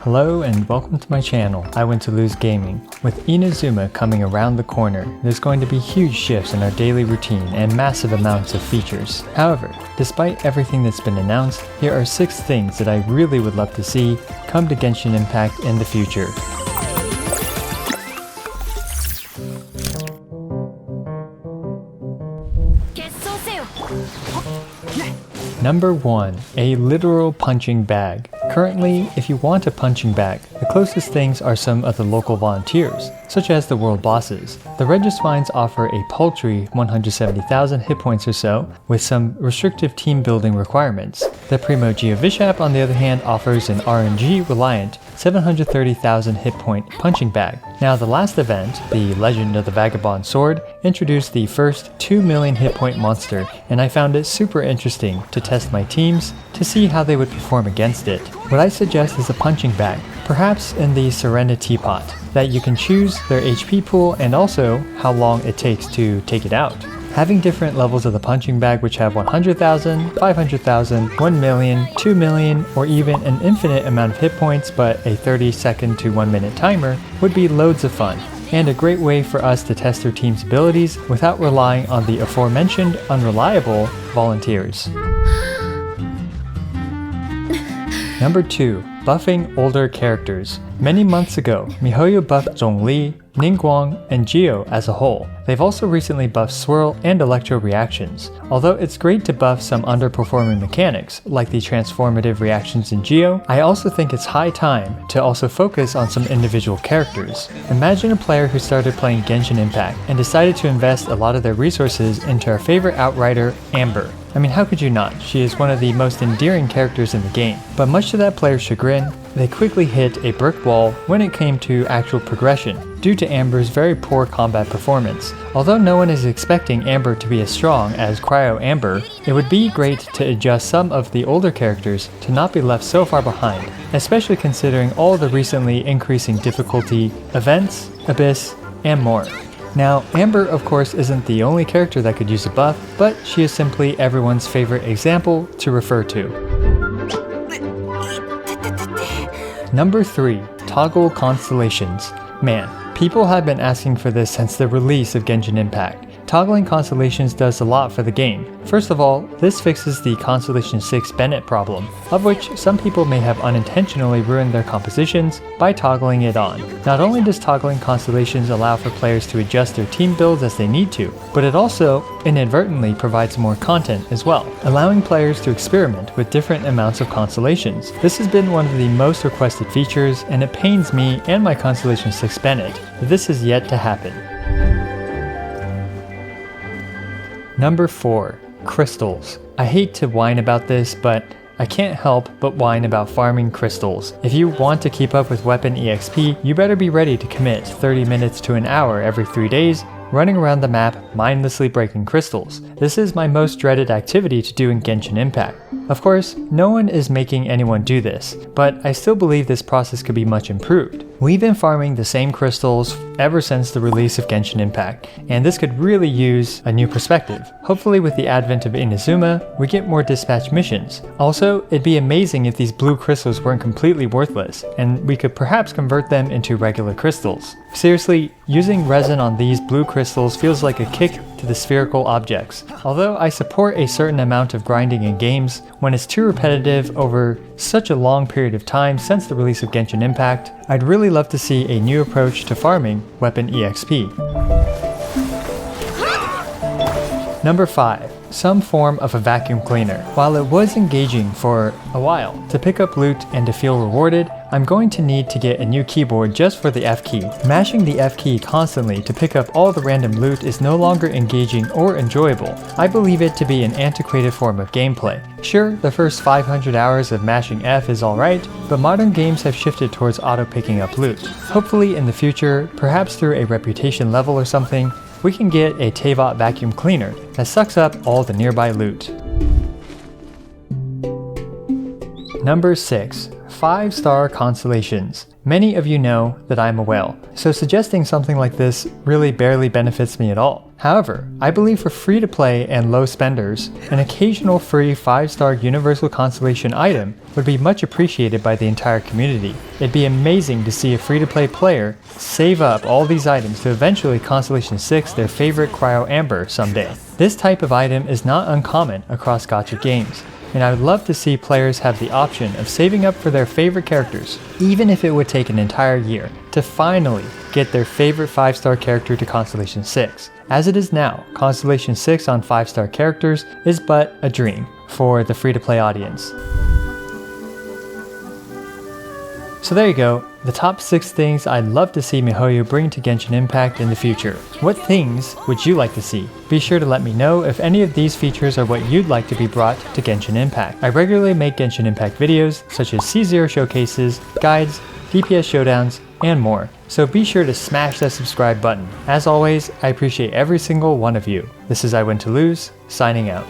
Hello and welcome to my channel, I Went to Lose Gaming. With Inazuma coming around the corner, there's going to be huge shifts in our daily routine and massive amounts of features. However, despite everything that's been announced, here are 6 things that I really would love to see come to Genshin Impact in the future. Number 1. A literal punching bag. Currently, if you want a punching bag, the closest things are some of the local volunteers, such as the world bosses. The Registmines offer a paltry 170,000 hit points or so, with some restrictive team building requirements. The Primo Geovishap, on the other hand, offers an RNG-reliant 730,000 hit point punching bag. Now, the last event, the Legend of the Vagabond Sword, introduced the first 2 million hit point monster, and I found it super interesting to test my teams to see how they would perform against it. What I suggest is a punching bag, perhaps in the Serenity Pot, that you can choose their HP pool and also how long it takes to take it out. Having different levels of the punching bag which have 100,000, 500,000, 1 million, 2 million, or even an infinite amount of hit points but a 30-second to 1-minute timer would be loads of fun, and a great way for us to test our team's abilities without relying on the aforementioned unreliable volunteers. Number 2. Buffing older characters. Many months ago, MiHoYo buffed Zhongli, Ningguang, and Geo as a whole. They've also recently buffed Swirl and Electro reactions. Although it's great to buff some underperforming mechanics, like the transformative reactions in Geo, I also think it's high time to also focus on some individual characters. Imagine a player who started playing Genshin Impact and decided to invest a lot of their resources into our favorite outrider, Amber. I mean, how could you not? She is one of the most endearing characters in the game. But much to that player's chagrin, they quickly hit a brick wall when it came to actual progression, due to Amber's very poor combat performance. Although no one is expecting Amber to be as strong as Cryo Amber, it would be great to adjust some of the older characters to not be left so far behind, especially considering all the recently increasing difficulty events, Abyss, and more. Now, Amber of course isn't the only character that could use a buff, but she is simply everyone's favorite example to refer to. Number 3. Toggle Constellations. Man, people have been asking for this since the release of Genshin Impact. Toggling Constellations does a lot for the game. First of all, this fixes the Constellation 6 Bennett problem, of which some people may have unintentionally ruined their compositions by toggling it on. Not only does toggling Constellations allow for players to adjust their team builds as they need to, but it also inadvertently provides more content as well, allowing players to experiment with different amounts of constellations. This has been one of the most requested features, and it pains me and my Constellation 6 Bennett that this is yet to happen. Number 4. Crystals. I hate to whine about this, but I can't help but whine about farming crystals. If you want to keep up with weapon EXP, you better be ready to commit 30 minutes to an hour every 3 days running around the map mindlessly breaking crystals. This is my most dreaded activity to do in Genshin Impact. Of course, no one is making anyone do this, but I still believe this process could be much improved. We've been farming the same crystals ever since the release of Genshin Impact, and this could really use a new perspective. Hopefully with the advent of Inazuma, we get more dispatch missions. Also, it'd be amazing if these blue crystals weren't completely worthless, and we could perhaps convert them into regular crystals. Seriously, using resin on these blue crystals feels like a kick to the spherical objects. Although I support a certain amount of grinding in games, when it's too repetitive over such a long period of time since the release of Genshin Impact, I'd really love to see a new approach to farming weapon EXP. Number 5. Some form of a vacuum cleaner. While it was engaging for a while to pick up loot and to feel rewarded, I'm going to need to get a new keyboard just for the F key. Mashing the F key constantly to pick up all the random loot is no longer engaging or enjoyable. I believe it to be an antiquated form of gameplay. Sure, the first 500 hours of mashing F is alright, but modern games have shifted towards auto picking up loot. Hopefully in the future, perhaps through a reputation level or something, we can get a Teyvat vacuum cleaner that sucks up all the nearby loot. Number 6. 5-star constellations. Many of you know that I'm a whale, so suggesting something like this really barely benefits me at all. However, I believe for free-to-play and low spenders, an occasional free 5-star universal constellation item would be much appreciated by the entire community. It'd be amazing to see a free-to-play player save up all these items to eventually Constellation 6 their favorite Cryo Amber someday. This type of item is not uncommon across gacha games, and I would love to see players have the option of saving up for their favorite characters, even if it would take an entire year, to finally get their favorite 5-star character to Constellation 6. As it is now, Constellation 6 on 5-star characters is but a dream for the free-to-play audience. So there you go, the top 6 things I'd love to see miHoYo bring to Genshin Impact in the future. What things would you like to see? Be sure to let me know if any of these features are what you'd like to be brought to Genshin Impact. I regularly make Genshin Impact videos such as C0 showcases, guides, DPS showdowns, and more. So be sure to smash that subscribe button. As always, I appreciate every single one of you. This is I Win to Lose, signing out.